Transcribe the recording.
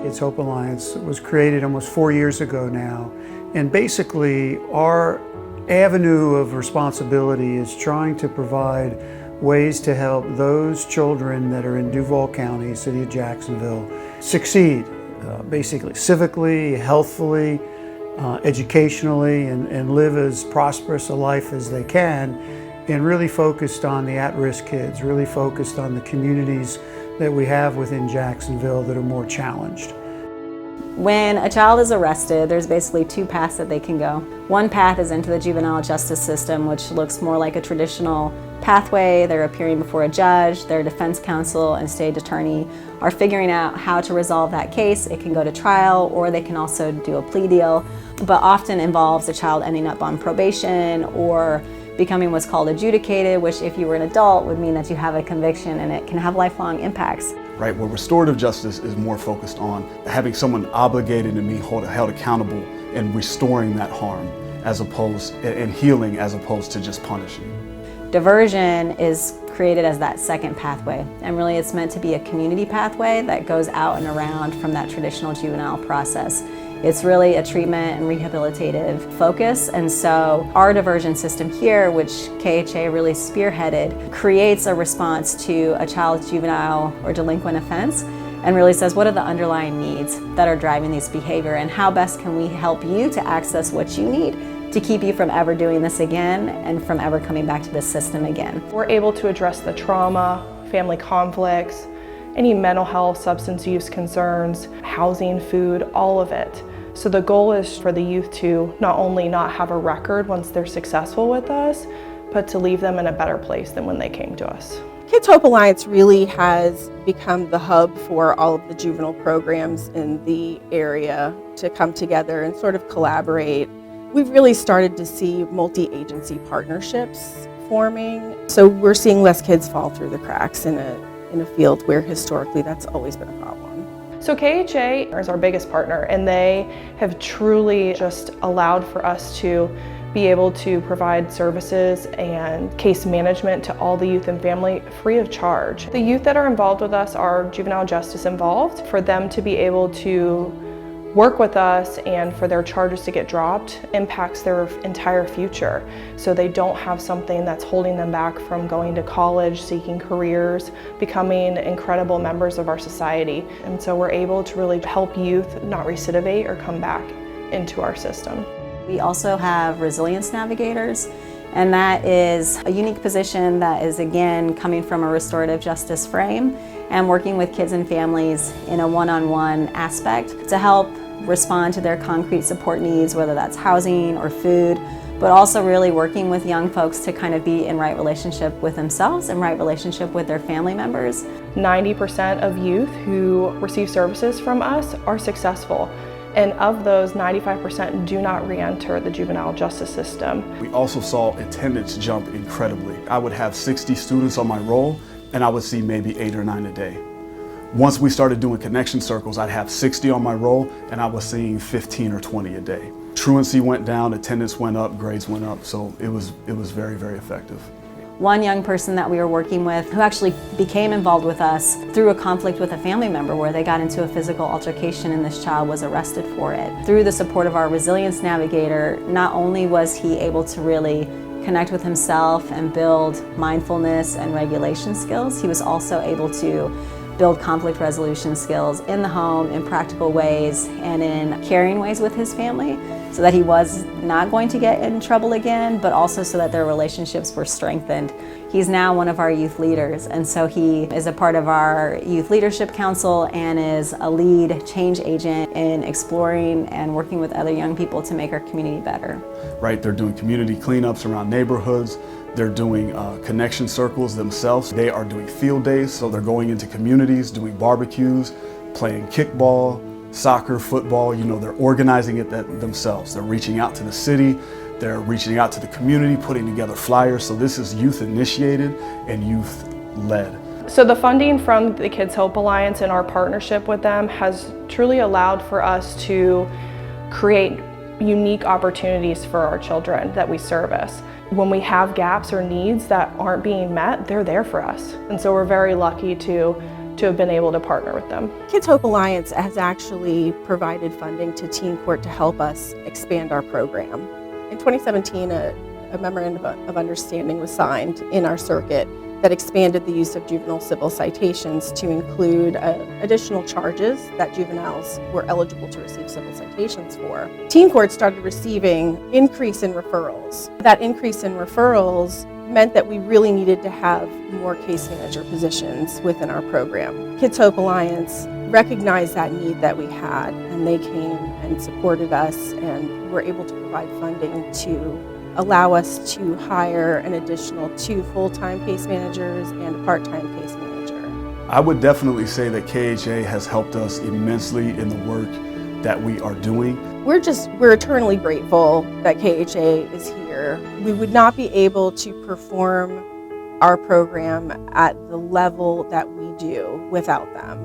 Kids Hope Alliance was created almost 4 years ago now, and basically our avenue of responsibility is trying to provide ways to help those children that are in Duval County, City of Jacksonville, succeed, basically civically, healthfully, educationally, and live as prosperous a life as they can, and really focused on the at-risk kids, really focused on the communities that we have within Jacksonville that are more challenged. When a child is arrested, there's basically two paths that they can go. One path is into the juvenile justice system, which looks more like a traditional pathway. They're appearing before a judge, their defense counsel and state attorney are figuring out how to resolve that case. It can go to trial, or they can also do a plea deal, but often involves a child ending up on probation or becoming what's called adjudicated, which if you were an adult would mean that you have a conviction, and it can have lifelong impacts. Right, where restorative justice is more focused on having someone obligated and being held accountable and restoring that harm and healing as opposed to just punishing. Diversion is created as that second pathway, and really it's meant to be a community pathway that goes out and around from that traditional juvenile process. It's really a treatment and rehabilitative focus, and so our diversion system here, which KHA really spearheaded, creates a response to a child's juvenile or delinquent offense and really says what are the underlying needs that are driving this behavior, and how best can we help you to access what you need to keep you from ever doing this again and from ever coming back to this system again. We're able to address the trauma, family conflicts, any mental health, substance use concerns, housing, food, all of it. So the goal is for the youth to not only not have a record once they're successful with us, but to leave them in a better place than when they came to us. Kids Hope Alliance really has become the hub for all of the juvenile programs in the area to come together and sort of collaborate. We've really started to see multi-agency partnerships forming. So we're seeing less kids fall through the cracks in a field where historically that's always been a problem. So KHA is our biggest partner, and they have truly just allowed for us to be able to provide services and case management to all the youth and family free of charge. The youth that are involved with us are juvenile justice involved. For them to be able to work with us and for their charges to get dropped impacts their entire future. So they don't have something that's holding them back from going to college, seeking careers, becoming incredible members of our society. And so we're able to really help youth not recidivate or come back into our system. We also have resilience navigators, and that is a unique position that is again coming from a restorative justice frame and working with kids and families in a one-on-one aspect to help respond to their concrete support needs, whether that's housing or food, but also really working with young folks to kind of be in right relationship with themselves and right relationship with their family members. 90% of youth who receive services from us are successful. And of those, 95% do not re-enter the juvenile justice system. We also saw attendance jump incredibly. I would have 60 students on my roll, and I would see maybe 8 or 9 a day. Once we started doing connection circles, I'd have 60 on my roll, and I was seeing 15 or 20 a day. Truancy went down, attendance went up, grades went up, so it was very, very effective. One young person that we were working with who actually became involved with us through a conflict with a family member where they got into a physical altercation and this child was arrested for it. Through the support of our resilience navigator, not only was he able to really connect with himself and build mindfulness and regulation skills, he was also able to build conflict resolution skills in the home in practical ways and in caring ways with his family so that he was not going to get in trouble again, but also so that their relationships were strengthened. He's now one of our youth leaders, and so he is a part of our Youth Leadership Council and is a lead change agent in exploring and working with other young people to make our community better. Right, they're doing community cleanups around neighborhoods. They're doing connection circles themselves. They are doing field days, so they're going into communities, doing barbecues, playing kickball, soccer, football. You know, they're organizing it themselves. They're reaching out to the city, they're reaching out to the community, putting together flyers. So this is youth initiated and youth led. So the funding from the Kids Hope Alliance and our partnership with them has truly allowed for us to create unique opportunities for our children that we service. When we have gaps or needs that aren't being met, they're there for us. And so we're very lucky to to have been able to partner with them. Kids Hope Alliance has actually provided funding to Teen Court to help us expand our program. In 2017, a memorandum of understanding was signed in our circuit that expanded the use of juvenile civil citations to include additional charges that juveniles were eligible to receive civil citations for. Teen Court started receiving increase in referrals. That increase in referrals meant that we really needed to have more case manager positions within our program. Kids Hope Alliance recognized that need that we had, and they came and supported us and were able to provide funding to allow us to hire an additional 2 full-time case managers and a part-time case manager. I would definitely say that KHA has helped us immensely in the work that we are doing. We're eternally grateful that KHA is here. We would not be able to perform our program at the level that we do without them.